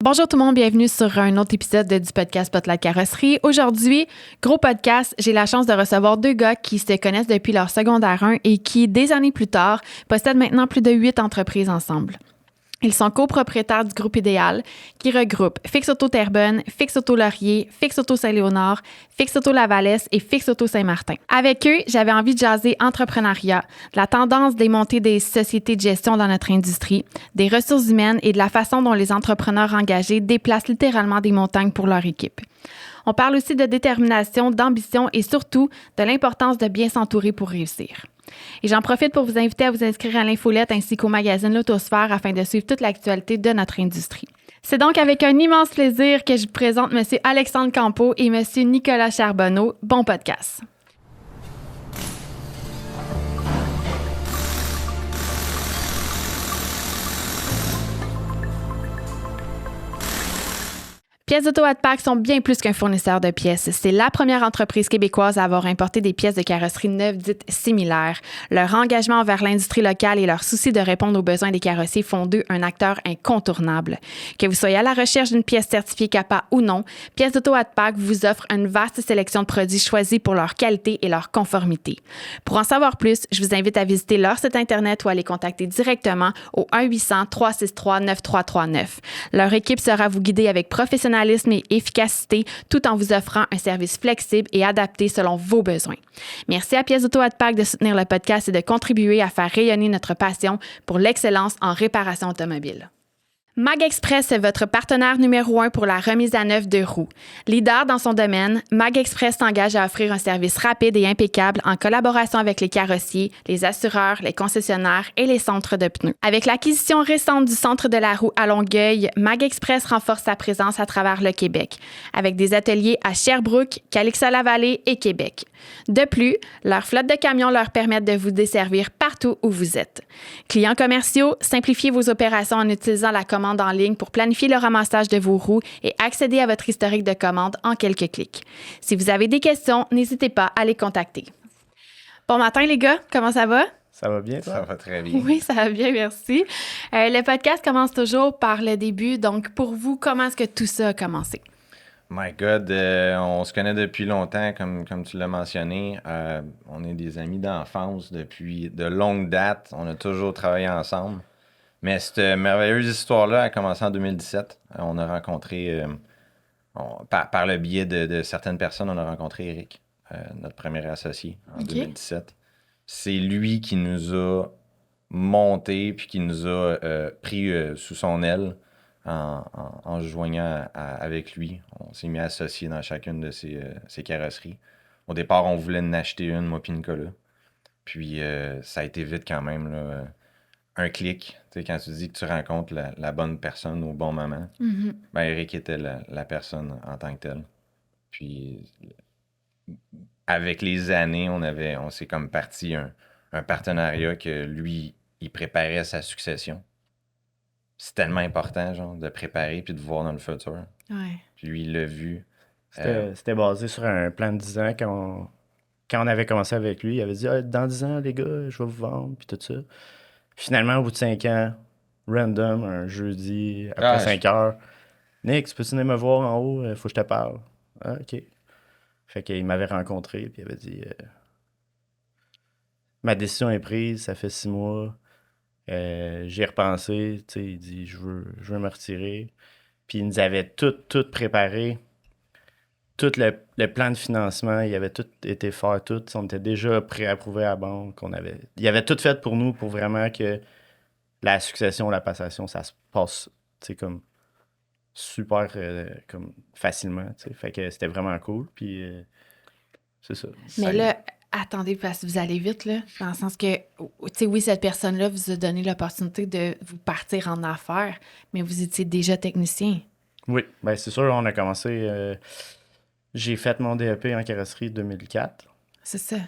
Bonjour tout le monde, bienvenue sur un autre épisode du podcast Spotlight Carrosserie. Aujourd'hui, gros podcast, j'ai la chance de recevoir deux gars qui se connaissent depuis leur secondaire 1 et qui, des années plus tard, possèdent maintenant plus de 8 entreprises ensemble. Ils sont copropriétaires du groupe Idéal qui regroupe Fix Auto Terrebonne, Fix Auto Laurier, Fix Auto Saint-Léonard, Fix Auto Lavalesse et Fix Auto Saint-Martin. Avec eux, j'avais envie de jaser entrepreneuriat, de la tendance des montées des sociétés de gestion dans notre industrie, des ressources humaines et de la façon dont les entrepreneurs engagés déplacent littéralement des montagnes pour leur équipe. On parle aussi de détermination, d'ambition et surtout de l'importance de bien s'entourer pour réussir. Et j'en profite pour vous inviter à vous inscrire à l'infolette ainsi qu'au magazine L'Autosphère afin de suivre toute l'actualité de notre industrie. C'est donc avec un immense plaisir que je vous présente M. Alexandre Campeau et M. Nicolas Charbonneau. Bon podcast. Pièces Auto Hatpack sont bien plus qu'un fournisseur de pièces. C'est la première entreprise québécoise à avoir importé des pièces de carrosserie neuves dites similaires. Leur engagement envers l'industrie locale et leur souci de répondre aux besoins des carrossiers font d'eux un acteur incontournable. Que vous soyez à la recherche d'une pièce certifiée CAPA ou non, Pièces Auto Hatpack vous offre une vaste sélection de produits choisis pour leur qualité et leur conformité. Pour en savoir plus, je vous invite à visiter leur site Internet ou à les contacter directement au 1-800-363-9339. Leur équipe sera vous guider avec professionnalisme et efficacité tout en vous offrant un service flexible et adapté selon vos besoins. Merci à Pièces Auto Hatpack de soutenir le podcast et de contribuer à faire rayonner notre passion pour l'excellence en réparation automobile. Mag Express est votre partenaire numéro 1 pour la remise à neuf de roues. Leader dans son domaine, Mag Express s'engage à offrir un service rapide et impeccable en collaboration avec les carrossiers, les assureurs, les concessionnaires et les centres de pneus. Avec l'acquisition récente du centre de la roue à Longueuil, Mag Express renforce sa présence à travers le Québec, avec des ateliers à Sherbrooke, Calixa-la-Vallée et Québec. De plus, leur flotte de camions leur permettent de vous desservir partout où vous êtes. Clients commerciaux, simplifiez vos opérations en utilisant la commande en ligne pour planifier le ramassage de vos roues et accéder à votre historique de commande en quelques clics. Si vous avez des questions, n'hésitez pas à les contacter. Bon matin les gars, comment ça va? Ça va bien, toi? Ça va très bien. Oui, ça va bien, merci. Le podcast commence toujours par le début, donc pour vous, comment est-ce que tout ça a commencé? My God, on se connaît depuis longtemps, comme tu l'as mentionné. On est des amis d'enfance depuis de longues dates. On a toujours travaillé ensemble. Mais cette merveilleuse histoire-là a commencé en 2017. On a rencontré, par le biais de certaines personnes, on a rencontré Eric, notre premier associé, en 2017. C'est lui qui nous a monté puis qui nous a pris sous son aile en se joignant avec lui. On s'est mis associés dans chacune de ses carrosseries. Au départ, on voulait en acheter une, moi puis Nicolas. Puis ça a été vite quand même, là. Un clic, tu sais, quand tu dis que tu rencontres la bonne personne au bon moment, ben Eric était la personne en tant que telle. Puis, avec les années, on s'est comme parti un partenariat que lui, il préparait sa succession. C'est tellement important, genre, de préparer puis de voir dans le futur. Ouais. Puis lui, il l'a vu. C'était basé sur un plan de 10 ans quand on avait commencé avec lui. Il avait dit dans 10 ans, les gars, je vais vous vendre, puis tout ça. Finalement, au bout de 5 ans, random, un jeudi, après 5 heures, Nick, peux-tu venir me voir en haut? Faut que je te parle. Ah, OK. Fait qu'il m'avait rencontré, puis il avait dit ma décision est prise, ça fait 6 mois. J'y ai repensé, tu sais, il dit je veux me retirer. Puis il nous avait tout préparé. Tout le plan de financement, il avait tout été fait, tout. On était déjà préapprouvé à la banque. Il avait tout fait pour nous, pour vraiment que la succession, la passation, ça se passe, tu sais, comme super comme facilement, tu sais. Fait que c'était vraiment cool, puis c'est ça. Mais là, attendez, parce que vous allez vite, là, dans le sens que, tu sais, oui, cette personne-là vous a donné l'opportunité de vous partir en affaires, mais vous étiez déjà technicien. Oui, bien c'est sûr, on a commencé... j'ai fait mon DEP en carrosserie 2004. C'est ça.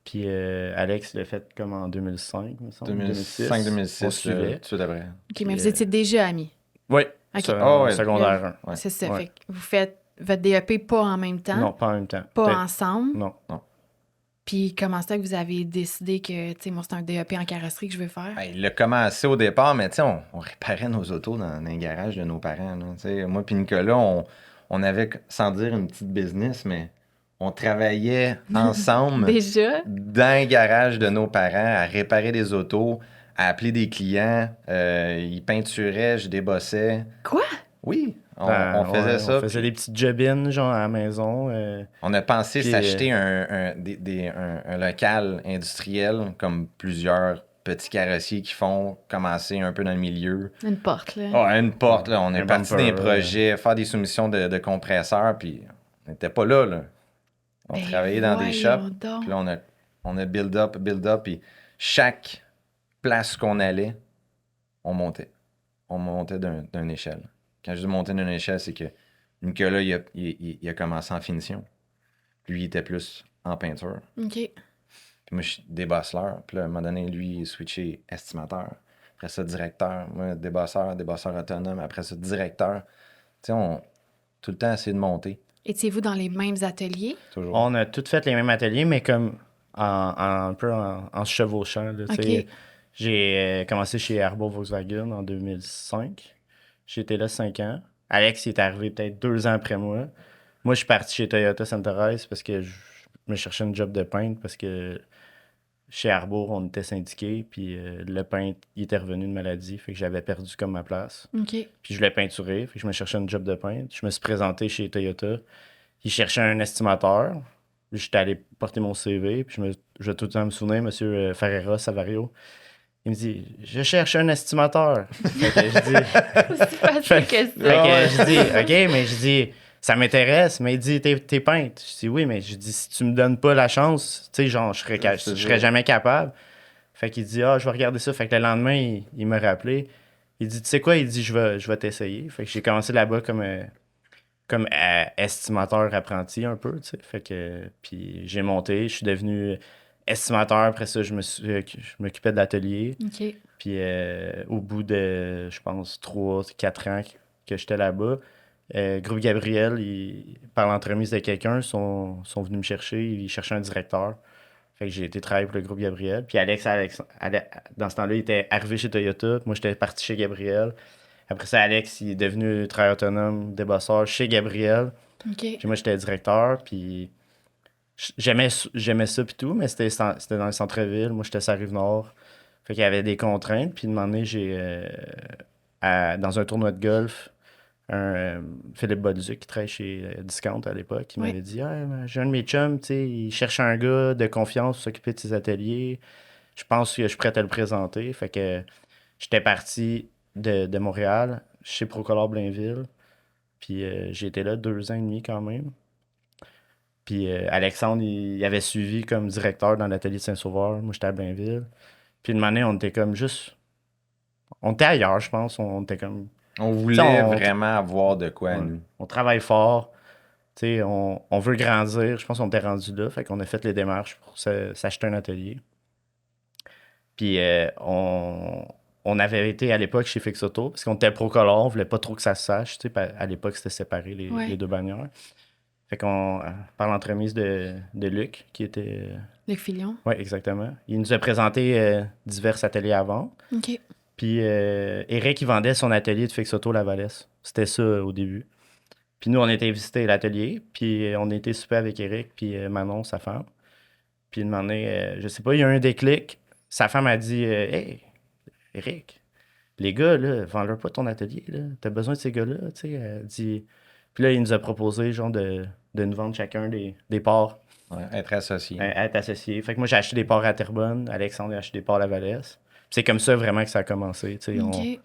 Puis Alex l'a fait comme en 2005, me semble. 2005-2006, on suivait. tout d'après. OK, mais vous étiez déjà amis. Oui, OK. secondaire 1. Ouais. C'est ça. Ouais. Fait que vous faites votre DEP pas en même temps. Non, pas en même temps. Pas ensemble. Non. Puis comment ça que vous avez décidé que, tu sais, moi, c'est un DEP en carrosserie que je veux faire? Ben, il a commencé au départ, mais tu sais, on réparait nos autos dans un garage de nos parents. Là, tu sais. Moi puis Nicolas, on avait, sans dire une petite business, mais on travaillait ensemble Déjà? dans un garage de nos parents à réparer des autos, à appeler des clients. Ils peinturaient, je débossais. Quoi? Oui, Ben, on faisait ouais, ça. On faisait puis des petites job-ins, genre, à la maison. on a pensé Puis, s'acheter un local industriel comme plusieurs petits carrossiers qui font commencer un peu dans le milieu. Une porte, là. Ah, une porte, là. On est Un parti bumper, d'un projet, faire des soumissions de compresseurs, puis on n'était pas là, là. On Ben, travaillait dans des voyons shops, donc. puis là, on a build up, puis chaque place qu'on allait, on montait. On montait d'une échelle. Quand je dis monter d'une échelle, c'est que Nicolas, il a commencé en finition. Lui, il était plus en peinture. OK. Puis moi, je suis débosseleur. Puis là, à un moment donné, lui, il est switché estimateur. Après ça, directeur. Moi, débosseur autonome. Après ça, directeur. Tu sais, on tout le temps essayé de monter. Étiez-vous dans les mêmes ateliers? Toujours. on a tous fait les mêmes ateliers, mais comme un peu en se chevauchant. Là, tu sais. OK. J'ai commencé chez Arbo Volkswagen en 2005. J'étais là 5 ans. Alex, il est arrivé peut-être 2 ans après moi. Moi, je suis parti chez Toyota Sainte-Thérèse parce que je me cherchais un job de peintre parce que chez Arbour, on était syndiqués, puis le peintre, il était revenu de maladie, fait que j'avais perdu comme ma place. OK. Puis je voulais peinturer, fait que je me cherchais un job de peintre. Je me suis présenté chez Toyota. Ils cherchaient un estimateur. J'étais allé porter mon CV, puis je vais tout le temps me souvenir, M. Ferreira Savario. Il me dit « Je cherche un estimateur. » Fait que je dis... C'est facile que Fait ça. que je dis « OK, mais je dis... Ça m'intéresse. » Mais il dit « T'es peintre. » Je dis « Oui, mais je dis si tu me donnes pas la chance, tu sais, genre, je serais jamais capable. » Fait qu'il dit « Ah, je vais regarder ça. » Fait que le lendemain, il m'a rappelé. Il dit « Tu sais quoi? » Il dit « Je vais t'essayer. » Fait que j'ai commencé là-bas comme estimateur apprenti un peu, tu sais. Fait que... Puis j'ai monté, je suis devenu estimateur. Après ça, je m'occupais de l'atelier. OK. Puis au bout de, je pense, 3-4 ans que j'étais là-bas, Groupe Gabriel, par l'entremise de quelqu'un, sont venus me chercher. Ils cherchaient un directeur. Fait que j'ai été travailler pour le Groupe Gabriel. Puis Alex, dans ce temps-là, il était arrivé chez Toyota. Moi, j'étais parti chez Gabriel. Après ça, Alex, il est devenu travailleur autonome, débosseur chez Gabriel. OK. Puis moi, j'étais directeur. Puis j'aimais ça puis tout, mais c'était dans le centre-ville. Moi, j'étais sur la Rive-Nord. Fait qu'il y avait des contraintes. Puis, de moment donné, dans un tournoi de golf, Philippe Bolduc, qui travaillait chez Discount à l'époque, qui m'avait dit j'ai un de mes chums, tu sais, il cherche un gars de confiance pour s'occuper de ses ateliers. Je pense que je suis prêt à le présenter. Fait que j'étais parti de Montréal chez Procolor Blainville. Puis, j'ai été là 2 ans et demi quand même. Puis, Alexandre, il avait suivi comme directeur dans l'atelier de Saint-Sauveur. Moi, j'étais à Blainville. Puis une année, on était comme juste. On était ailleurs, je pense. On était comme. On voulait on- vraiment avoir de quoi, Ouais. nous. On travaille fort. Tu sais, on veut grandir. Je pense qu'on était rendu là. Fait qu'on a fait les démarches pour s'acheter un atelier. Puis on avait été à l'époque chez Fix Auto parce qu'on était Procolor. On voulait pas trop que ça se sache. Tu sais, à l'époque, c'était séparé les deux bannières. Fait qu'on, par l'entremise de Luc, qui était. Luc Filion. Oui, exactement. Il nous a présenté divers ateliers à vendre. OK. Puis Eric, il vendait son atelier de Fix Auto Lavalesse. C'était ça au début. Puis nous, on était visiter l'atelier. Puis on était super avec Eric, puis Manon, sa femme. Puis une année, je sais pas, il y a eu un déclic. Sa femme a dit Hey, Eric, les gars, là, vends-leur pas ton atelier. Là. T'as besoin de ces gars-là. Tu sais, elle dit. Puis là, il nous a proposé genre de nous vendre chacun des parts. Ouais, être associé. Être associé. Fait que moi, j'ai acheté des parts à Terrebonne. Alexandre a acheté des parts à Lavalesse. Puis c'est comme ça vraiment que ça a commencé. Tu sais. OK.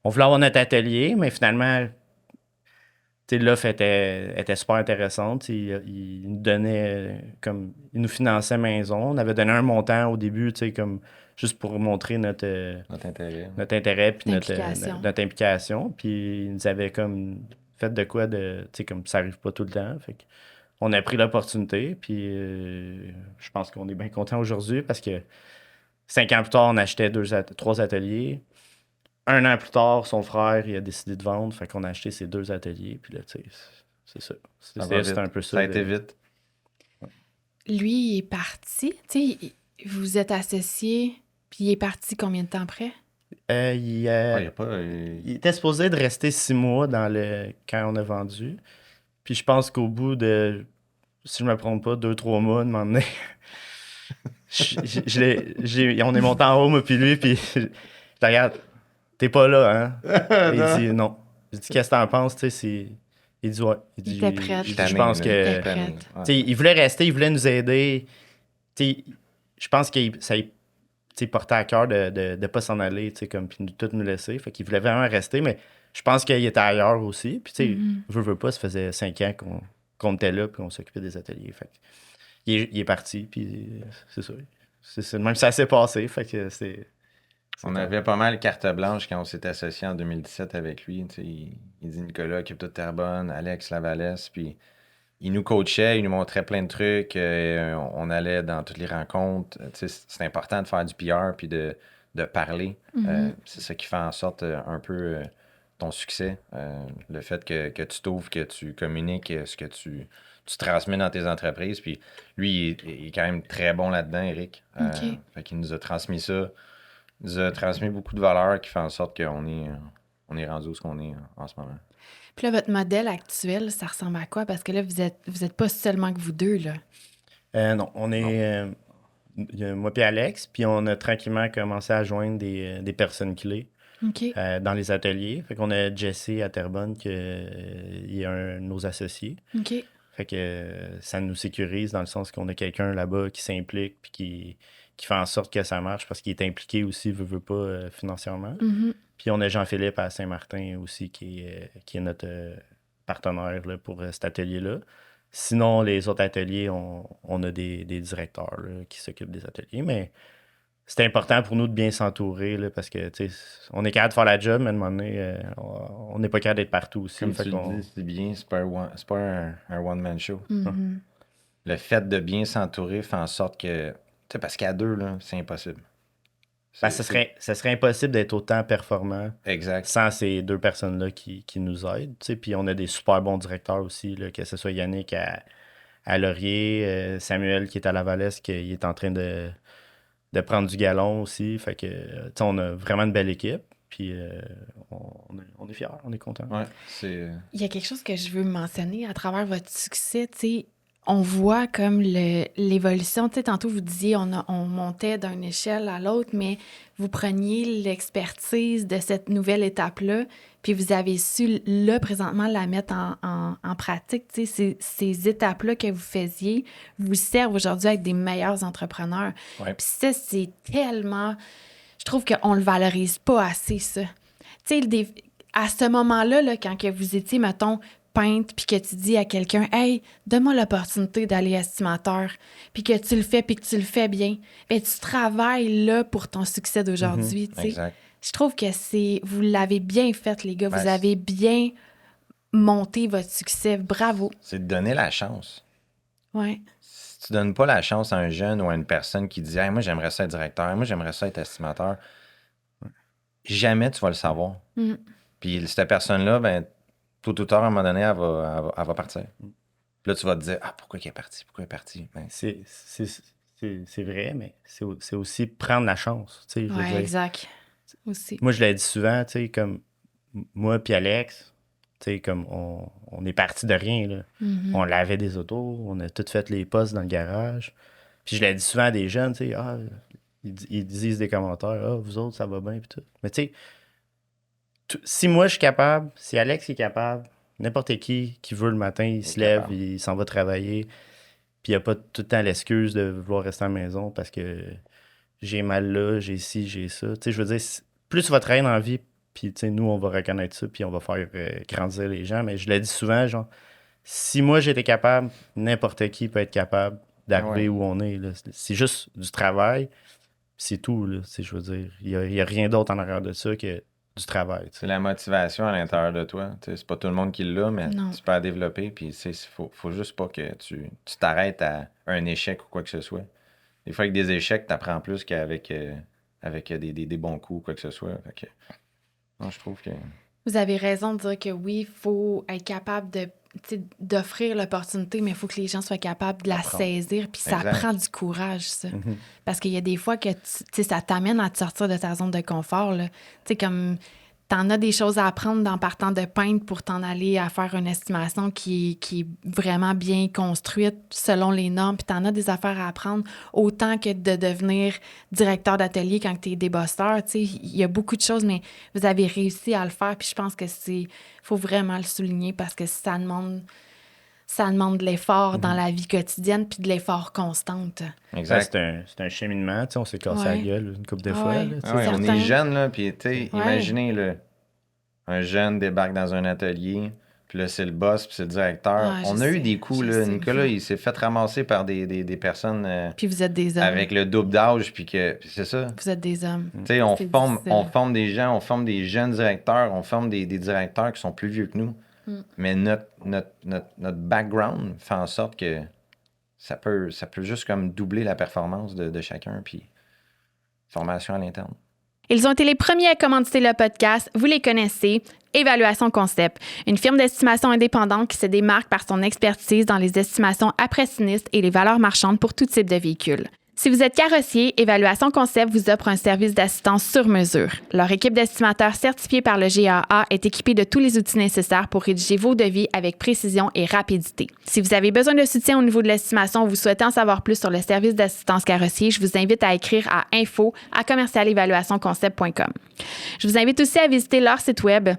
On voulait avoir notre atelier, mais finalement, tu sais, l'offre était super intéressante. Il nous donnait comme. Il nous finançait maison. On avait donné un montant au début, tu sais, comme juste pour montrer notre intérêt puis notre implication. Puis il nous avait comme fait de quoi de. Tu sais, comme ça arrive pas tout le temps. Fait que on a pris l'opportunité, puis je pense qu'on est bien content aujourd'hui parce que 5 ans plus tard, on achetait 3 ateliers. 1 an plus tard, son frère, il a décidé de vendre, fait qu'on a acheté ces 2 ateliers, puis là, tu sais, c'est ça. C'était un peu ça. Ça a été vite. lui, il est parti. Tu sais, vous êtes associés, puis il est parti combien de temps après? Il, Il y a pas. il était supposé de rester 6 mois quand on a vendu. Puis je pense qu'au bout de, si je me trompe pas, 2-3 mois, de m'en donné, on est monté en haut, moi puis lui, puis je te regarde, t'es pas là, hein? Et il dit non. Je dis, qu'est-ce que t'en penses, tu sais, il dit ouais. Il était prêt. Je pense Il était que, prêt. tu sais, il voulait rester, il voulait nous aider. Tu sais, je pense que ça lui portait à cœur de pas s'en aller, tu sais, comme, puis de tout nous laisser. Fait qu'il voulait vraiment rester, mais je pense qu'il était ailleurs aussi. Puis, tu sais, veut pas, ça faisait 5 ans qu'on était là, puis on s'occupait des ateliers. Fait que il est parti, puis c'est ça. Même ça s'est passé, fait que On avait pas mal carte blanche quand on s'est associé en 2017 avec lui. Tu sais, il dit Nicolas, occupe-toi de Terrebonne, Alex Lavalesse, puis il nous coachait, il nous montrait plein de trucs, on allait dans toutes les rencontres. Tu sais, c'est important de faire du PR puis de parler. C'est ça qui fait en sorte un peu ton succès. Le fait que tu t'ouvres, que tu communiques ce que tu transmets dans tes entreprises. Puis lui, il est quand même très bon là-dedans, Eric. OK. Fait qu'il nous a transmis ça. Il nous a transmis beaucoup de valeurs qui fait en sorte qu'on est rendu où ce qu'on est en ce moment. Puis là, votre modèle actuel, ça ressemble à quoi? Parce que là, vous êtes pas seulement que vous deux, là. non, on est il y a moi et Alex, puis on a tranquillement commencé à joindre des personnes clés OK. dans les ateliers. Fait qu'on a Jesse à Terrebonne, qui est un de nos associés. OK. Fait que ça nous sécurise dans le sens qu'on a quelqu'un là-bas qui s'implique puis qui fait en sorte que ça marche parce qu'il est impliqué aussi, veut pas, financièrement. Mhm. Puis on a Jean-Philippe à Saint-Martin aussi qui est notre partenaire là, pour cet atelier-là. Sinon, les autres ateliers, on a des directeurs là, qui s'occupent des ateliers, mais c'est important pour nous de bien s'entourer là, parce que tu sais, on est capable de faire la job, mais à un moment donné, on n'est pas capable d'être partout aussi. Comme Fait tu qu'on- le dis, c'est bien, c'est pas un one-man show. Mhm. Le fait de bien s'entourer fait en sorte que. Tu sais, parce qu'à deux, là, c'est impossible. Ben, ça serait impossible d'être autant performant Exact. sans ces deux personnes-là qui nous aident. Tu sais. Puis on a des super bons directeurs aussi, là, que ce soit Yannick à Laurier, Samuel qui est à Lavalesse, qui est en train de prendre du galon aussi. Fait que, tu sais, on a vraiment une belle équipe. Puis on est fiers, on est contents. Ouais, c'est. Il y a quelque chose que je veux mentionner à travers votre succès, tu sais. On voit comme l'évolution. Tu sais, tantôt, vous disiez on montait d'une échelle à l'autre, mais vous preniez l'expertise de cette nouvelle étape-là, puis vous avez su, là, présentement, la mettre en pratique. Tu sais, ces étapes-là que vous faisiez vous servent aujourd'hui à être des meilleurs entrepreneurs. Ouais. Puis ça, c'est tellement... Je trouve qu'on le valorise pas assez, ça. Tu sais, à ce moment-là, là, quand que vous étiez, mettons, peintre, puis que tu dis à quelqu'un « Hey, donne-moi l'opportunité d'aller estimateur », puis que tu le fais, puis que tu le fais bien, bien, tu travailles là pour ton succès d'aujourd'hui, tu sais. Exact. Je trouve que vous l'avez bien fait, les gars. Ben, vous avez bien monté votre succès. Bravo. C'est de donner la chance. Ouais. Si tu donnes pas la chance à un jeune ou à une personne qui dit hey, moi, j'aimerais ça être directeur, moi, j'aimerais ça être estimateur, jamais tu vas le savoir. Mm. Puis cette personne-là, ben, tôt ou tard, à un moment donné, elle va partir. Puis là, tu vas te dire ah, pourquoi elle est partie? Pourquoi elle est partie? Ben, C'est vrai, mais c'est aussi prendre la chance. Tu sais, je veux Ouais, dire. exact. Aussi. Moi, je l'ai dit souvent, tu sais, comme moi puis Alex, tu sais, comme on est parti de rien, là. Mhm. On lavait des autos, on a tout fait les postes dans le garage. Puis je l'ai dit souvent à des jeunes, tu sais, ils disent des commentaires, vous autres, ça va bien, puis tout. Mais tu sais, si moi je suis capable, si Alex est capable, n'importe qui veut le matin, il se lève, capable. il s'en va travailler, puis il n'y a pas tout le temps l'excuse de vouloir rester à la maison parce que j'ai mal là, j'ai ci, j'ai ça. Tu sais, je veux dire, plus tu vas travailler dans la vie, puis tu sais, nous, on va reconnaître ça, puis on va faire grandir les gens. Mais je l'ai dit souvent, genre, si moi j'étais capable, n'importe qui peut être capable d'arriver Ouais. où on est. Là. C'est juste du travail, c'est tout, là. Tu sais, je veux dire, il y a rien d'autre en arrière de ça que du travail. Tu sais. c'est la motivation à l'intérieur de toi. Tu sais, c'est pas tout le monde qui l'a, mais Non. tu peux la développer. Puis il faut juste pas que tu t'arrêtes à un échec ou quoi que ce soit. Des fois, avec des échecs, tu apprends plus qu'avec avec des bons coups ou quoi que ce soit. Fait que, non, je trouve que. Vous avez raison de dire que oui, il faut être capable de d'offrir l'opportunité, mais il faut que les gens soient capables de la saisir. Puis ça Exact. prend du courage, ça. Parce qu'il y a des fois que ça t'amène à te sortir de ta zone de confort. Tu sais, comme t'en as des choses à apprendre en partant de peindre pour t'en aller à faire une estimation qui est vraiment bien construite selon les normes. Puis t'en as des affaires à apprendre autant que de devenir directeur d'atelier quand t'es débosseur. Tu sais, il y a beaucoup de choses, mais vous avez réussi à le faire. Puis je pense que faut vraiment le souligner parce que ça demande de l'effort dans la vie quotidienne puis de l'effort constante. Exact. C'est un cheminement, tu sais, on s'est cassé la gueule une couple de fois. Là, tu sais. On certain. est jeunes, là, puis imaginez, là, un jeune débarque dans un atelier, puis là, c'est le boss, puis c'est le directeur. Ouais, on je a eu sais, des coups, je là. sais. Nicolas, il s'est fait ramasser par des personnes Puis vous êtes des hommes. avec le double d'âge, puis c'est ça. Vous êtes des hommes. Tu sais, on C'est forme difficile. des gens, on forme des jeunes directeurs, on forme des directeurs qui sont plus vieux que nous. Mais notre background fait en sorte que ça peut juste comme doubler la performance de chacun, puis formation à l'interne. Ils ont été les premiers à commanditer le podcast. Vous les connaissez. Évaluation Concept, une firme d'estimation indépendante qui se démarque par son expertise dans les estimations après sinistre et les valeurs marchandes pour tout type de véhicules. Si vous êtes carrossier, Évaluation Concept vous offre un service d'assistance sur mesure. Leur équipe d'estimateurs certifiés par le GAA est équipée de tous les outils nécessaires pour rédiger vos devis avec précision et rapidité. Si vous avez besoin de soutien au niveau de l'estimation ou vous souhaitez en savoir plus sur le service d'assistance carrossier, je vous invite à écrire à info@commercialevaluationconcept.com. Je vous invite aussi à visiter leur site web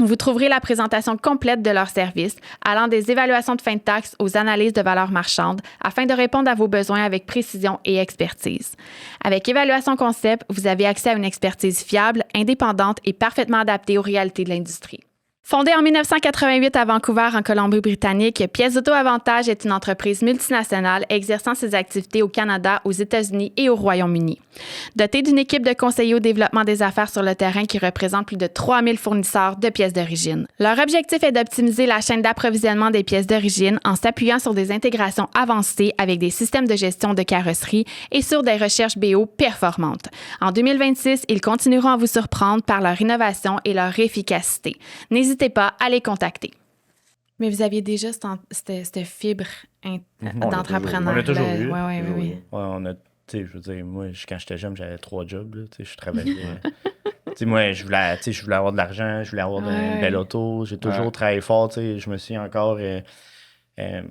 où vous trouverez la présentation complète de leurs services, allant des évaluations de fin de taxe aux analyses de valeurs marchandes, afin de répondre à vos besoins avec précision et expertise. Avec Évaluation Concept, vous avez accès à une expertise fiable, indépendante et parfaitement adaptée aux réalités de l'industrie. Fondée en 1988 à Vancouver, en Colombie-Britannique, Pièces Auto Avantage est une entreprise multinationale exerçant ses activités au Canada, aux États-Unis et au Royaume-Uni. Dotée d'une équipe de conseillers au développement des affaires sur le terrain qui représente plus de 3000 fournisseurs de pièces d'origine. Leur objectif est d'optimiser la chaîne d'approvisionnement des pièces d'origine en s'appuyant sur des intégrations avancées avec des systèmes de gestion de carrosserie et sur des recherches BO performantes. En 2026, ils continueront à vous surprendre par leur innovation et leur efficacité. N'hésitez pas à les contacter. Mais vous aviez déjà cette fibre d'entrepreneur. On l'a toujours eu. Oui. Ouais, on a, tu sais, je veux dire, moi, quand j'étais jeune, j'avais 3 jobs, là, tu sais, je travaillais. Tu sais, moi, je voulais avoir de l'argent, je voulais avoir une belle auto, j'ai toujours travaillé fort, tu sais, je me suis encore... je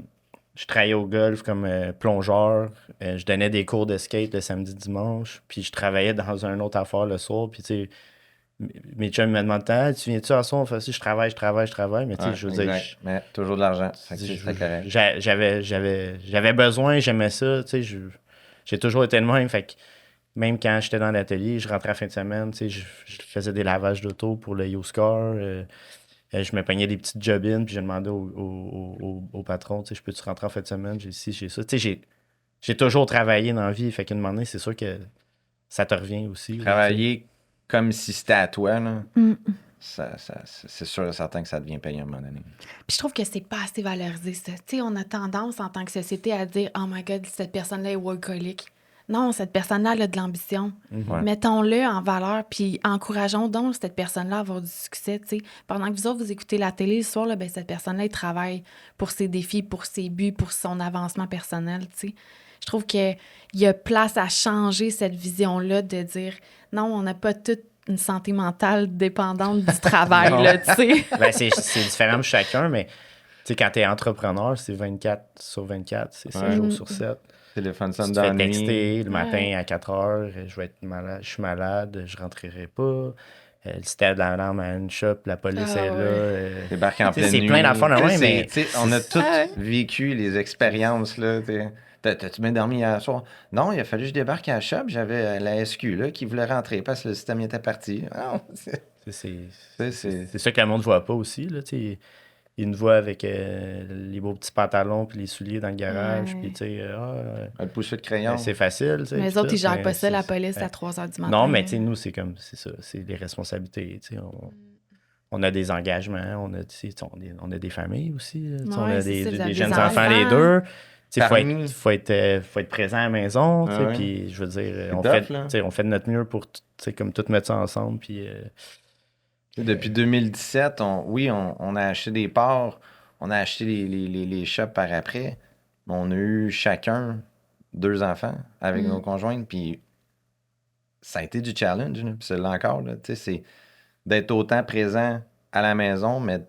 travaillais au golf comme plongeur, je donnais des cours de skate le samedi, dimanche, puis je travaillais dans une autre affaire le soir, puis tu sais, mes chums me demandaient, tu viens-tu à soir? Enfin, si je travaille, mais tu sais, je veux dire... Mais toujours de l'argent, c'est correct. J'avais besoin, j'aimais ça, tu sais, j'ai toujours été de même, fait que même quand j'étais dans l'atelier, je rentrais à la fin de semaine, tu sais, je faisais des lavages d'auto pour le used car, je me pognais des petites job-ins, puis je demandais au patron, tu sais, je peux-tu rentrer en fin de semaine, j'ai ci, j'ai ça, tu sais, j'ai toujours travaillé dans la vie, fait qu'à un moment donné, c'est sûr que ça te revient aussi. Travailler comme si c'était à toi, là, c'est sûr et certain que ça devient payant à un moment donné. Puis je trouve que c'est pas assez valorisé, ça. Tu sais, on a tendance en tant que société à dire « Oh my God, cette personne-là est workaholic ». Non, cette personne-là elle a de l'ambition. Ouais. Mettons-le en valeur, puis encourageons donc cette personne-là à avoir du succès, tu sais. Pendant que vous autres, vous écoutez la télé le soir, là, ben, cette personne-là, elle travaille pour ses défis, pour ses buts, pour son avancement personnel, tu sais. Je trouve qu'il y a place à changer cette vision-là de dire « Non, on n'a pas toute une santé mentale dépendante du travail, là, tu sais. » Ben, c'est différent de chacun, mais tu sais, quand t'es entrepreneur, c'est 24/24, c'est 7 jours sur 7. Téléphone Tu sonne te dans fais la nuit. texter le matin à 4 heures, je vais être malade, je suis malade, je rentrerai pas. Le système d'alarme à une shop, la police est là. Débarquer en Tu sais, pleine c'est nuit. plein d'affaires, Tu sais, ouais, mais- tu sais, on a tous vécu les expériences, là. T'as-tu bien dormi hier soir? Non, il a fallu que je débarque à la shop. J'avais la SQ là, qui voulait rentrer parce que le système était parti. Non, C'est ça que le monde ne voit pas aussi. Là, ils nous voient avec les beaux petits pantalons puis les souliers dans le garage. Puis, tu sais, le pouce de crayon. c'est facile. Mais les autres, ils gèrent pas ça, la police, à 3 h du matin. Non, mais tu sais, nous, c'est comme, c'est ça, c'est des responsabilités. Tu sais, on a des engagements, on a des familles aussi. Là, on a des jeunes enfants, les deux. Il faut être présent à la maison. Puis, je veux dire, on fait de notre mieux pour comme tout mettre ça ensemble. Puis, depuis 2017, on a acheté des parts on a acheté les shops par après. On a eu chacun 2 enfants avec nos conjointes, puis ça a été du challenge, là, puis c'est là encore, là, tu sais, c'est d'être autant présent à la maison, mais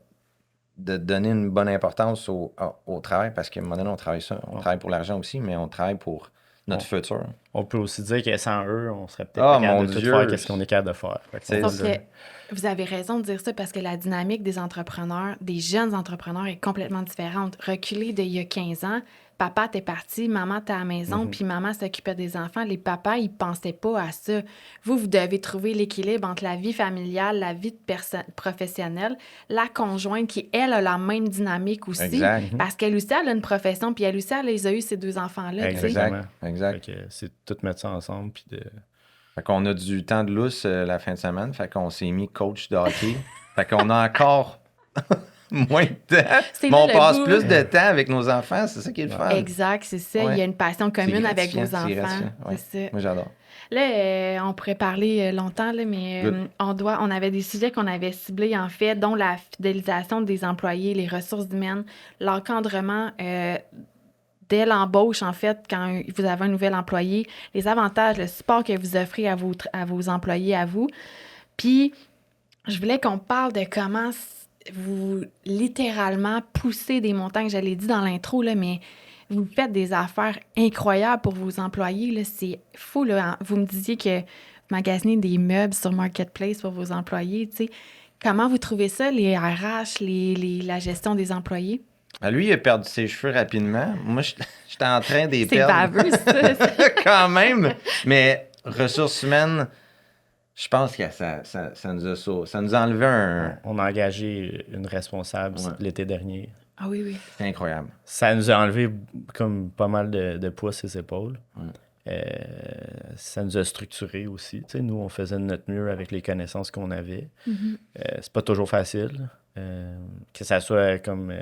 de donner une bonne importance au travail, parce qu'à un moment donné, on travaille pour l'argent aussi, mais on travaille pour notre futur. On peut aussi dire que sans eux, on serait peut-être Ah, pas capable mon de tout Dieu! faire qu'est-ce qu'on est capable de faire. Fait que C'est Sauf ça. que vous avez raison de dire ça parce que la dynamique des entrepreneurs, des jeunes entrepreneurs est complètement différente. Reculé d'il y a 15 ans, papa t'es parti, maman t'es à la maison, puis maman s'occupait des enfants. Les papas, ils pensaient pas à ça. Vous devez trouver l'équilibre entre la vie familiale, la vie professionnelle, la conjointe qui, elle, a la même dynamique aussi. Exact. Parce qu'elle aussi, elle a une profession, puis elle aussi, elle les a eu, ces 2 enfants-là. tu sais. Exactement. Exact. Fait que c'est tout mettre ça ensemble. Puis de... Fait qu'on a du temps de lousse la fin de semaine, fait qu'on s'est mis coach de hockey. Fait qu'on a encore moins de temps, C'est mais là on le passe bout. plus de temps avec nos enfants, c'est ça qui est le fun. Exact, c'est ça. Ouais. Il y a une passion commune avec vos gratifiant, c'est enfants. gratifiant, ouais. C'est ça. Moi, j'adore. Là, on pourrait parler longtemps, là, mais Good. on avait des sujets qu'on avait ciblés, en fait, dont la fidélisation des employés, les ressources humaines, l'encadrement dès l'embauche, en fait, quand vous avez un nouvel employé, les avantages, le support que vous offrez à vos employés, à vous. Puis, je voulais qu'on parle de comment vous, littéralement, poussez des montagnes. Je l'ai dit dans l'intro, là, mais vous faites des affaires incroyables pour vos employés. Là. C'est fou. Là. Vous me disiez que vous magasinez des meubles sur Marketplace pour vos employés. Tu sais. Comment vous trouvez ça, les RH, la gestion des employés? Ah, lui, il a perdu ses cheveux rapidement. Moi, j'étais en train de les C'est perdre. baveux, ça. Quand même. Mais ressources humaines, je pense que ça nous a enlevé un... On a engagé une responsable l'été dernier. Ah oui, oui. C'est incroyable. Ça nous a enlevé comme pas mal de poids sur ses épaules. Ça nous a structuré aussi. Tu sais, nous, on faisait de notre mieux avec les connaissances qu'on avait. C'est pas toujours facile. Que ça soit comme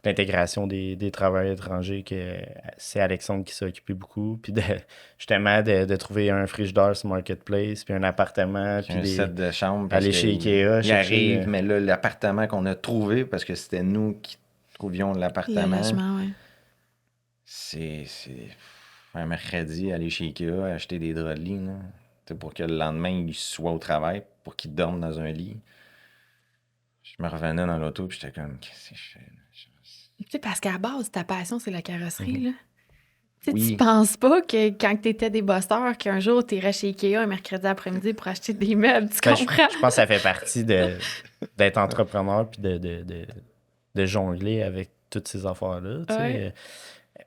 l'intégration des travailleurs étrangers, que c'est Alexandre qui s'est occupé beaucoup. Puis justement, de trouver un frigidaire sur Marketplace, puis un appartement, puis un set de chambre. aller chez Ikea. Il arrive, mais là, l'appartement qu'on a trouvé, parce que c'était nous qui trouvions l'appartement. Le logement, oui. C'est un mercredi, aller chez Ikea, acheter des draps de lit, là, pour que le lendemain, il soit au travail, pour qu'il dorme dans un lit. Je me revenais dans l'auto, puis j'étais comme, qu'est-ce que je fais? Tu sais, parce qu'à la base, ta passion, c'est la carrosserie, là. Tu sais, Oui. tu penses pas que quand tu étais des bosseurs, qu'un jour, tu irais chez Ikea un mercredi après-midi pour acheter des meubles, tu Ben, comprends? je pense que ça fait partie d'être entrepreneur puis de jongler avec toutes ces affaires-là. Tu sais. Ouais.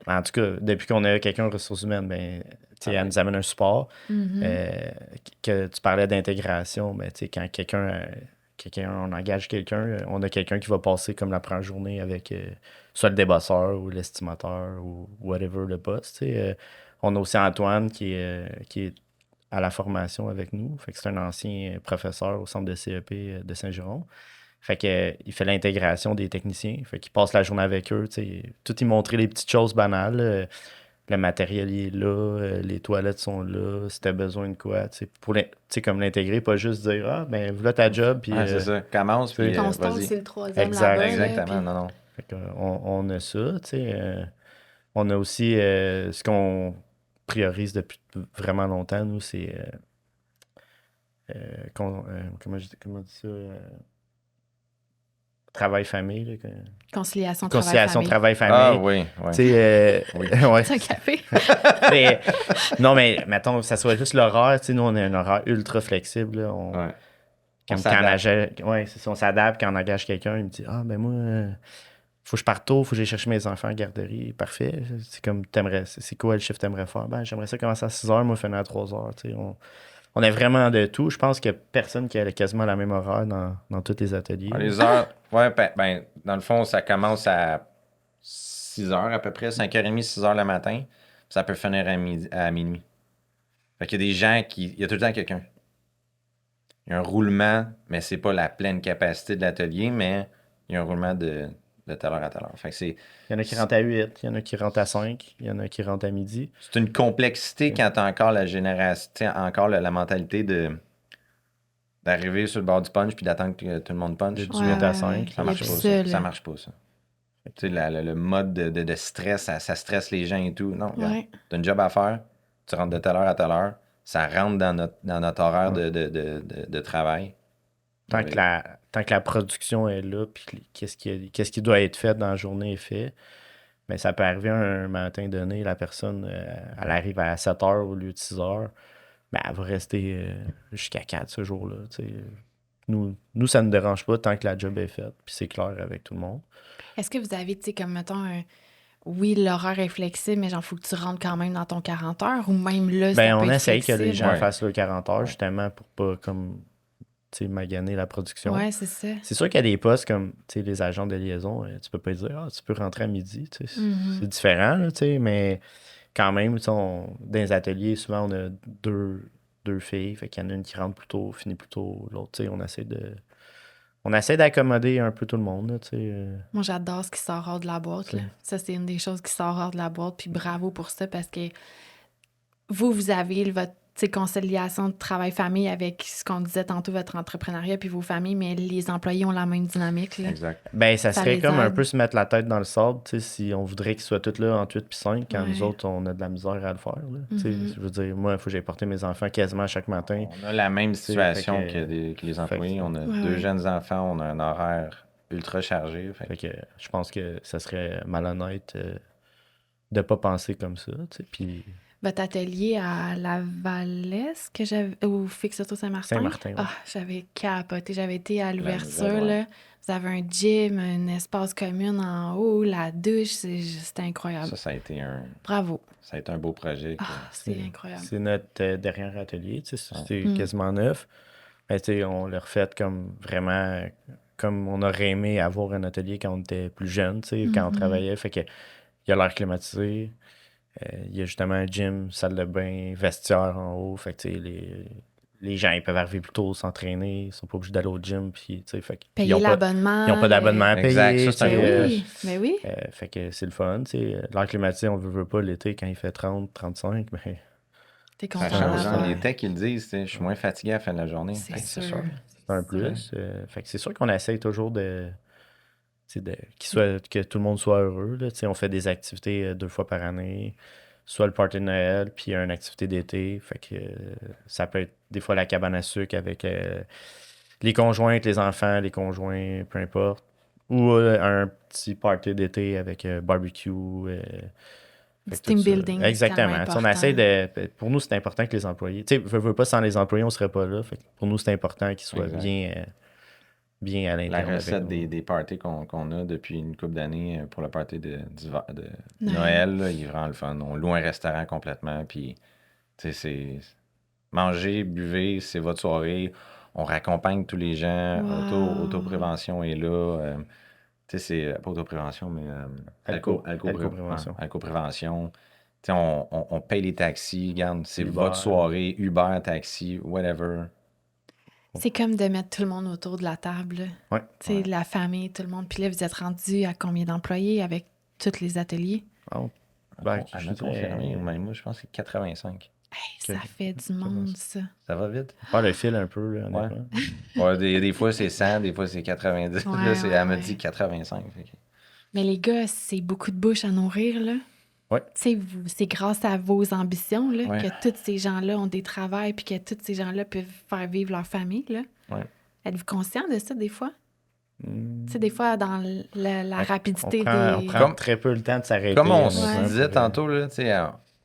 En tout cas, depuis qu'on a quelqu'un aux ressources humaines, ben, tu sais, elle nous amène un support. Que tu parlais d'intégration, ben, tu sais, quand on engage quelqu'un, on a quelqu'un qui va passer comme la première journée avec soit le débosseur ou l'estimateur ou whatever le poste. Tu sais. On a aussi Antoine qui est à la formation avec nous. Fait que c'est un ancien professeur au centre de CEP de Saint-Jérôme. Fait que il fait l'intégration des techniciens. Fait qu'il passe la journée avec eux. T'sais. Tout y montrer les petites choses banales. Le matériel il est là, les toilettes sont là, si t'as besoin de quoi. Pour comme l'intégrer, pas juste dire Ah, ben voilà ta job. Puis, c'est ça. Commence, puis Ton stage, vas-y. c'est le troisième Exact, là-bas. Exactement, là, non. Fait que, on a ça. On a aussi ce qu'on priorise depuis vraiment longtemps, nous, c'est. Comment on dit ça? Travail-famille. Là, Conciliation, travail-famille. Ah oui, oui. Tu sais, ouais. C'est un café. Non, mais mettons que ça soit juste l'horaire. Tu sais, nous, on a un horaire ultra flexible. Là, Ouais. Comme On quand s'adapte. c'est ça, on s'adapte. Quand on engage quelqu'un, il me dit Ah, ben moi, faut que je parte tôt, faut que j'aille chercher mes enfants à la garderie. Parfait. C'est comme, c'est quoi le chiffre que t'aimerais faire? Ben, j'aimerais ça commencer à 6 h, moi, finir à 3 h. Tu sais, on a vraiment de tout. Je pense qu'il n'y a personne qui a quasiment la même horaire dans tous les ateliers. Les heures, ouais, ben, dans le fond, ça commence à 6 h à peu près, 5h30, 6 h le matin. Puis ça peut finir à minuit. Fait qu'il y a des gens il y a tout le temps quelqu'un. Il y a un roulement, mais c'est pas la pleine capacité de l'atelier, mais il y a un roulement de telle heure à telle heure. Fait que Il y en a qui rentrent à 8, il y en a qui rentrent à 5, il y en a qui rentrent à midi. c'est une complexité quand tu as encore la génération, encore la mentalité de d'arriver sur le bord du punch puis d'attendre que tout le monde punch. De 18 à 5. Ça marche Il y pas, a plus ça. là. Ça marche pas, ça. Tu sais, le mode de stress, ça stresse les gens et tout. Non, regarde, Ouais. t'as une job à faire, tu rentres de telle heure à telle heure, ça rentre dans notre horaire de travail. Tant que la production est là, puis qu'est-ce qui doit être fait dans la journée est fait, mais ça peut arriver un matin donné, la personne, elle arrive à 7 heures au lieu de 6 heures, mais elle va rester jusqu'à 4 ce jour-là. Tu sais. Nous, ça ne nous dérange pas tant que la job est faite, puis c'est clair avec tout le monde. Est-ce que vous avez, tu sais, comme mettons, oui, l'horaire est flexible, mais genre, faut que tu rentres quand même dans ton 40 heures ou même là, ça peut On être essaye que les flexible? gens Ouais. fassent leurs 40 heures, justement, pour pas comme tu sais, maganer la production. Ouais, c'est ça. C'est sûr qu'il y a des postes comme tu sais, les agents de liaison, tu peux pas dire tu peux rentrer à midi. Tu sais, c'est différent, là, tu sais, mais quand même, tu sais, dans les ateliers, souvent on a deux filles, fait qu'il y en a une qui rentre plus tôt, finit plus tôt, l'autre, tu sais, on essaie d'accommoder un peu tout le monde, là, tu sais. Moi, j'adore ce qui sort hors de la boîte. Là. Ça, c'est une des choses qui sort hors de la boîte. Puis bravo pour ça parce que vous avez votre tu sais, conciliation de travail-famille avec ce qu'on disait tantôt, votre entrepreneuriat puis vos familles, mais les employés ont la même dynamique. Là. Exact. Ça Ça serait les comme un aide. peu se mettre la tête dans le sable, tu sais, si on voudrait qu'ils soient tous là entre 8 puis 5, quand Ouais. nous autres, on a de la misère à le faire. Là. Tu sais, je veux dire, moi, il faut que j'aille porter mes enfants quasiment chaque matin. On a la même situation fait que les employés. On a Ouais, deux ouais. jeunes enfants, on a un horaire ultra chargé. Fait que je pense que ça serait malhonnête de pas penser comme ça, tu sais, puis Votre atelier à Lavalès, que j'avais au Fixe Auto Saint-Martin. Saint-Martin, ouais. Ah, j'avais capoté. J'avais été à l'ouverture, nouvelle, ouais. là. Vous avez un gym, un espace commun en haut, la douche. C'était incroyable. Ça a été Bravo. un beau projet. Ah, c'est incroyable. c'est notre dernier atelier, tu sais, c'est quasiment neuf. Mais tu sais, on l'a refait comme vraiment comme on aurait aimé avoir un atelier quand on était plus jeune, tu sais, quand on travaillait. Fait que il y a l'air climatisé. Il y a justement un gym, salle de bain, vestiaire en haut. Fait que, tu sais, les gens, ils peuvent arriver plus tôt, s'entraîner. Ils sont pas obligés d'aller au gym. Puis, tu sais, fait que, ils Payer ont pas, l'abonnement. ils n'ont pas d'abonnement à Exact, payer. ça, c'est un tu gros sais, Oui, mais oui. fait que c'est le fun. Tu sais. L'air climatisé, on veut pas l'été quand il fait 30, 35. Mais T'es Ça content change, hein. d'avoir. Les techs, ils le disent, tu sais, je suis moins fatigué à la fin de la journée. C'est Hey, sûr. c'est un plus. Fait que c'est sûr qu'on essaye toujours que tout le monde soit heureux. Là. Tu sais, on fait des activités 2 fois par année. Soit le party de Noël, puis une activité d'été. Fait que ça peut être des fois la cabane à sucre avec les conjointes, les enfants, les conjoints, peu importe. Ou un petit party d'été avec barbecue. Du fait que team tout ça. building, c'est Exactement. tellement Tu sais, on important. essaie pour nous, c'est important que les employés. Tu sais, veux pas sans les employés, on serait pas là. Fait que pour nous, c'est important qu'ils soient Exact. bien à La l'interne. recette avec nous. des parties qu'on a depuis une couple d'années pour le party de Noël. Noël, là, il est vraiment le fun. On loue un restaurant complètement, puis tu sais, c'est manger, buvez, c'est votre soirée. On raccompagne tous les gens. Wow. Autoprévention est là. Tu sais, c'est pas autoprévention, mais Alcoprévention. alcoprévention. Tu sais, on paye les taxis. Regarde, c'est Uber. votre soirée, Uber, taxi, whatever. C'est comme de mettre tout le monde autour de la table. là. Ouais. Tu sais, la famille, tout le monde. Puis là, vous êtes rendu à combien d'employés avec tous les ateliers? Oh. Ben, À je notre dirais- confirmé, mais moi, je pense que c'est 85. Hey, ça fait du monde, ça. Ça va vite? Faire le fil un peu, là, Ouais. honnêtement. Ouais, des fois, c'est 100, des fois, c'est 90. Ouais, Là, ouais, elle me ouais. dit 85. Fait que- Mais les gars, c'est beaucoup de bouches à nourrir, là. Ouais. Tu sais, c'est grâce à vos ambitions, là, Ouais. que tous ces gens-là ont des travails puis que tous ces gens-là peuvent faire vivre leur famille, là. Ouais. Êtes-vous conscient de ça, des fois? Mm. Tu sais, des fois, dans la rapidité on des... prend Comme- très peu le temps de s'arrêter. Comme on honnêtement, se Ouais. disait pour, tantôt, là, tu sais,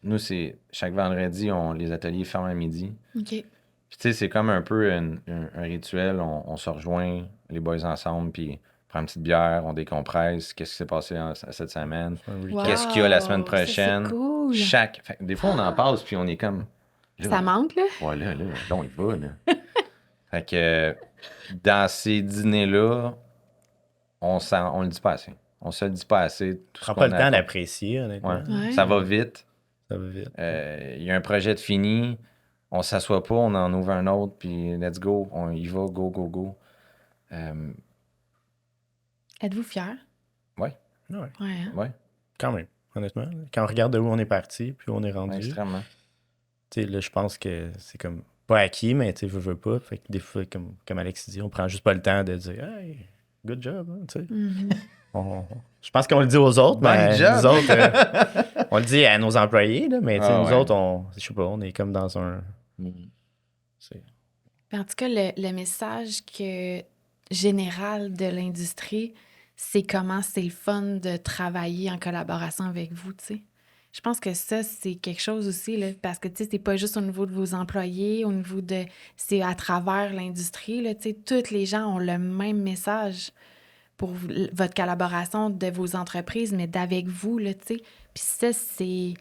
nous, c'est chaque vendredi, les ateliers ferment à midi. OK. Puis, tu sais, c'est comme un peu un rituel. On se rejoint, les boys ensemble, puis on prend une petite bière, on décompresse. Qu'est-ce qui s'est passé cette semaine? un recap. Wow, Qu'est-ce qu'il y a la semaine ça, c'est prochaine? cool. Fait que des fois, on en passe, puis on est comme... là, Ça manque, là? Ouais, là, on y va, là. Fait que dans ces dîners-là, on le dit pas assez. On se le dit pas assez. Tout ce Prends qu'on pas le temps apporte. d'apprécier, honnêtement. Ouais. Ouais. Ça va vite. Ça va vite. Il y a un projet de fini. On s'assoit pas, on en ouvre un autre, puis let's go. On y va, go, go, go. Êtes-vous fiers? Ouais, Ouais, Ouais, hein? ouais, quand même, honnêtement. Quand on regarde de où on est parti, puis où on est rendu, extrêmement. tu sais, là, je pense que c'est comme pas acquis, mais tu sais, veux pas. Fait que des fois, comme Alex dit, on prend juste pas le temps de dire « Hey, good job! Hein, » tu sais. Je pense qu'on le dit aux autres, mais job. nous autres, on le dit à nos employés, là, mais tu sais, nous ouais. autres, je sais pas, on est comme dans un... c'est- En tout cas, le message général de l'industrie, c'est comment c'est le fun de travailler en collaboration avec vous, tu sais. Je pense que ça, c'est quelque chose aussi, là, parce que, tu sais, c'est pas juste au niveau de vos employés, au niveau de... C'est à travers l'industrie, là, tu sais, tous les gens ont le même message pour votre collaboration de vos entreprises, mais d'avec vous, là, tu sais. Puis ça, c'est...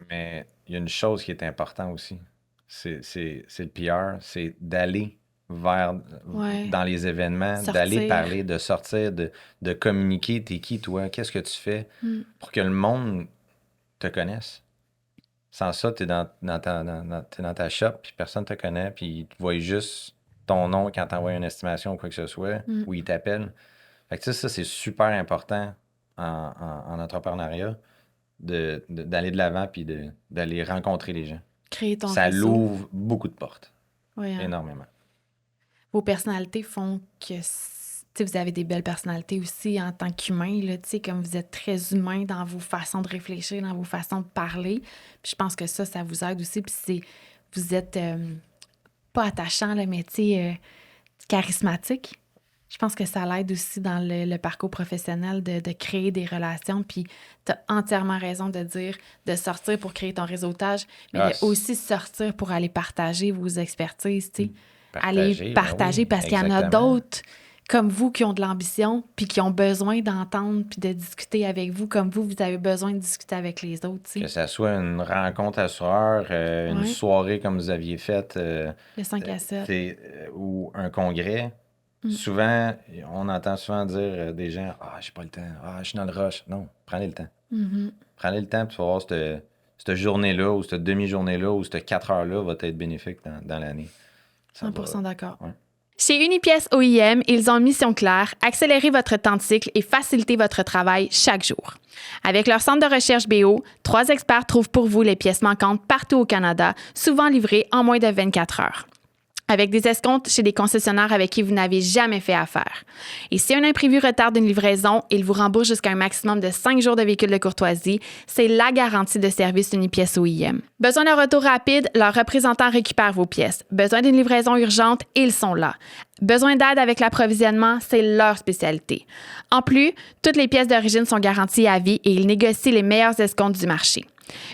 Mais il y a une chose qui est importante aussi. C'est le PR, c'est d'aller dans les événements, d'aller parler, de sortir, de communiquer. T'es qui, toi? Qu'est-ce que tu fais? Pour que le monde te connaisse. Sans ça, t'es dans ta shop, puis personne te connaît, puis ils te voient juste ton nom quand t'envoies une estimation ou quoi que ce soit, ou ils t'appellent. Fait que tu sais, ça, c'est super important en entrepreneuriat, d'aller de l'avant puis d'aller rencontrer les gens. Créer ton Ça réseau. l'ouvre beaucoup de portes. Ouais, hein. Énormément. Vos personnalités font que vous avez des belles personnalités aussi en tant qu'humain, là, comme vous êtes très humain dans vos façons de réfléchir, dans vos façons de parler. Puis je pense que ça vous aide aussi. Puis vous êtes pas attachant, là, mais charismatique. Je pense que ça l'aide aussi dans le parcours professionnel de créer des relations. Puis tu as entièrement raison de dire de sortir pour créer ton réseautage, mais de aussi sortir pour aller partager vos expertises, tu sais. Aller partager parce qu'il y en a d'autres comme vous qui ont de l'ambition puis qui ont besoin d'entendre puis de discuter avec vous comme vous avez besoin de discuter avec les autres. T'sais. Que ça soit une rencontre assureur, une soirée comme vous aviez faite. Le 5 à 7. Ou un congrès. Souvent, on entend souvent dire des gens « Ah, j'ai pas le temps. Ah, je suis dans le rush. » Non, prenez le temps. Prenez le temps puis tu vas voir cette journée-là ou cette demi-journée-là ou cette 4 heures-là va être bénéfique dans l'année. 100% d'accord. Ouais. Chez Unipièces OIM, ils ont une mission claire, accélérer votre temps de cycle et faciliter votre travail chaque jour. Avec leur centre de recherche BO, 3 experts trouvent pour vous les pièces manquantes partout au Canada, souvent livrées en moins de 24 heures. Avec des escomptes chez des concessionnaires avec qui vous n'avez jamais fait affaire. Et si un imprévu retarde une livraison, ils vous remboursent jusqu'à un maximum de 5 jours de véhicule de courtoisie. C'est la garantie de service Unipièces OIM. Besoin d'un retour rapide, leurs représentants récupèrent vos pièces. Besoin d'une livraison urgente, ils sont là. Besoin d'aide avec l'approvisionnement, c'est leur spécialité. En plus, toutes les pièces d'origine sont garanties à vie et ils négocient les meilleurs escomptes du marché.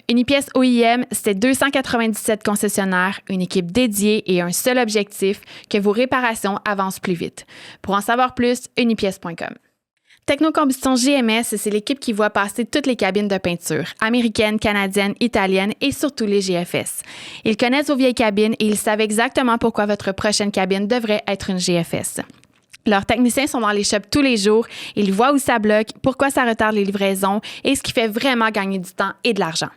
Unipièces OIM, c'est 297 concessionnaires, une équipe dédiée et un seul objectif, que vos réparations avancent plus vite. Pour en savoir plus, unipièces.com. Technocombustion GMS, c'est l'équipe qui voit passer toutes les cabines de peinture, américaines, canadiennes, italiennes et surtout les GFS. Ils connaissent vos vieilles cabines et ils savent exactement pourquoi votre prochaine cabine devrait être une GFS. Leurs techniciens sont dans les shops tous les jours. Ils voient où ça bloque, pourquoi ça retarde les livraisons et ce qui fait vraiment gagner du temps et de l'argent.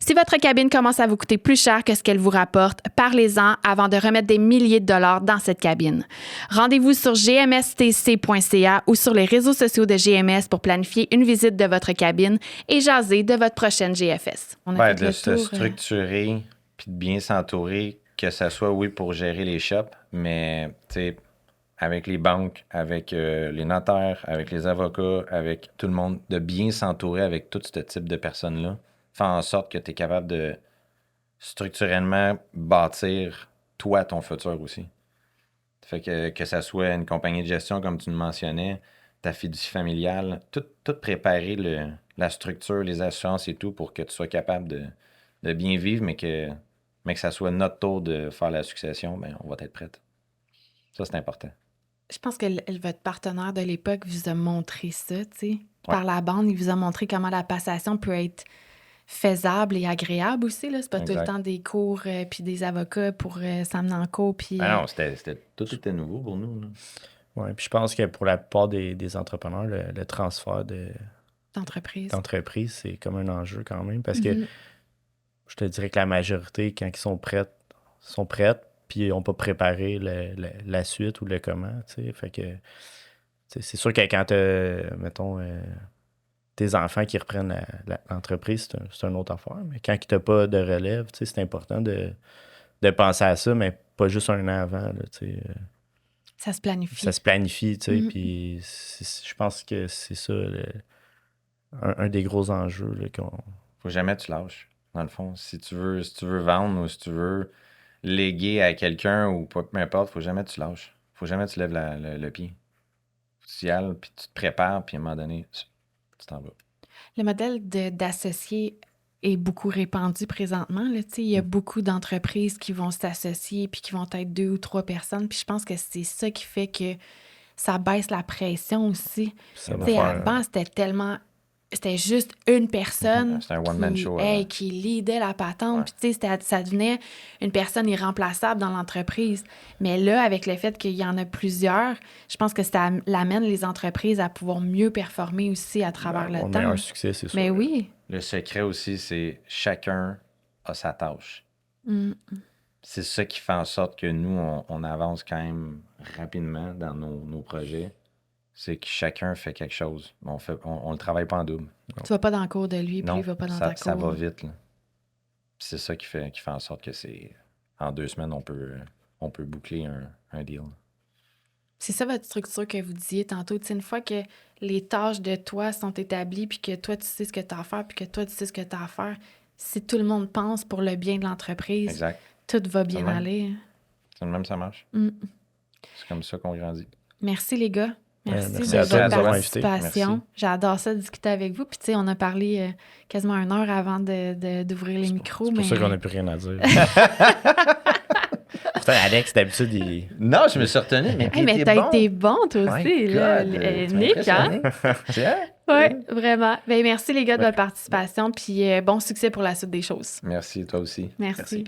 Si votre cabine commence à vous coûter plus cher que ce qu'elle vous rapporte, parlez-en avant de remettre des milliers de dollars dans cette cabine. Rendez-vous sur gmstc.ca ou sur les réseaux sociaux de GMS pour planifier une visite de votre cabine et jaser de votre prochaine GFS. De se structurer puis de bien s'entourer, que ça soit, oui, pour gérer les shops, mais, tu sais, avec les banques, avec les notaires, avec les avocats, avec tout le monde, de bien s'entourer avec tout ce type de personnes-là. Faire en sorte que tu es capable de structurellement bâtir, toi, ton futur aussi. Fait que ça soit une compagnie de gestion, comme tu le mentionnais, ta fiducie familiale, tout préparer la structure, les assurances et tout pour que tu sois capable de bien vivre, mais que ça soit notre tour de faire la succession, bien, on va être prête. Ça, c'est important. Je pense que votre partenaire de l'époque vous a montré ça, tu sais. Par la bande, il vous a montré comment la passation peut être faisable et agréable aussi, là. C'est pas tout le temps des cours puis des avocats pour s'amener en cours. Puis, non, tout était nouveau pour nous, là. Oui, puis je pense que pour la plupart des entrepreneurs, le transfert d'entreprise, c'est comme un enjeu quand même. Parce que je te dirais que la majorité, quand ils sont prêtes, puis ils n'ont pas préparé la suite ou le comment, tu sais. Fait que c'est sûr que quand mettons, tes enfants qui reprennent l'entreprise, c'est une autre affaire. Mais quand tu n'as pas de relève, tu sais, c'est important de de penser à ça, mais pas juste un an avant. Là, Ça se planifie. ça se planifie, tu sais. Puis je pense que c'est ça un des gros enjeux. Là, Faut jamais que tu lâches. Dans le fond, si tu veux vendre ou si tu veux léguer à quelqu'un ou peu importe, faut jamais que tu lâches. Faut jamais que tu lèves le pied. Tu y ailles, puis tu te prépares, puis à un moment donné, tu t'en vas. Le modèle d'associé est beaucoup répandu présentement. Là, il y a beaucoup d'entreprises qui vont s'associer puis qui vont être 2 ou 3 personnes. Puis je pense que c'est ça qui fait que ça baisse la pression aussi. ça va T'sais, faire... avant, c'était juste une personne C'était un one-man show, qui leadait la patente. Puis, ça devenait une personne irremplaçable dans l'entreprise. Mais là, avec le fait qu'il y en a plusieurs, je pense que ça l'amène les entreprises à pouvoir mieux performer aussi à travers le on temps. a un succès, c'est sûr. Mais oui. Le secret aussi, c'est chacun a sa tâche. C'est ça qui fait en sorte que nous, on avance quand même rapidement dans nos projets. C'est que chacun fait quelque chose. On le travaille pas en double. Tu vas pas dans le cours de lui, puis Non, il va pas dans ta cour. ça va vite. Là. C'est ça qui fait en sorte que en 2 semaines, on peut boucler un deal. C'est ça votre structure que vous disiez tantôt. Une fois que les tâches de toi sont établies, puis que toi, tu sais ce que tu as à faire, puis que toi, tu sais ce que tu as à faire, si tout le monde pense pour le bien de l'entreprise, Exact. tout va bien aller. C'est le même, ça marche. C'est comme ça qu'on grandit. Merci les gars. Merci merci de à toi votre de nous avoir invités. participation. Merci. J'adore ça, discuter avec vous. Puis, on a parlé quasiment 1 heure avant d'ouvrir les micros. C'est pour ça qu'on n'a plus rien à dire. Putain, Alex, d'habitude, il... Non, je me suis retenu, mais mais t'as été bon, toi aussi, là, Nick, hein? Oui, vraiment. Ben, merci les gars de votre participation. Puis, bon succès pour la suite des choses. Merci, toi aussi. Merci.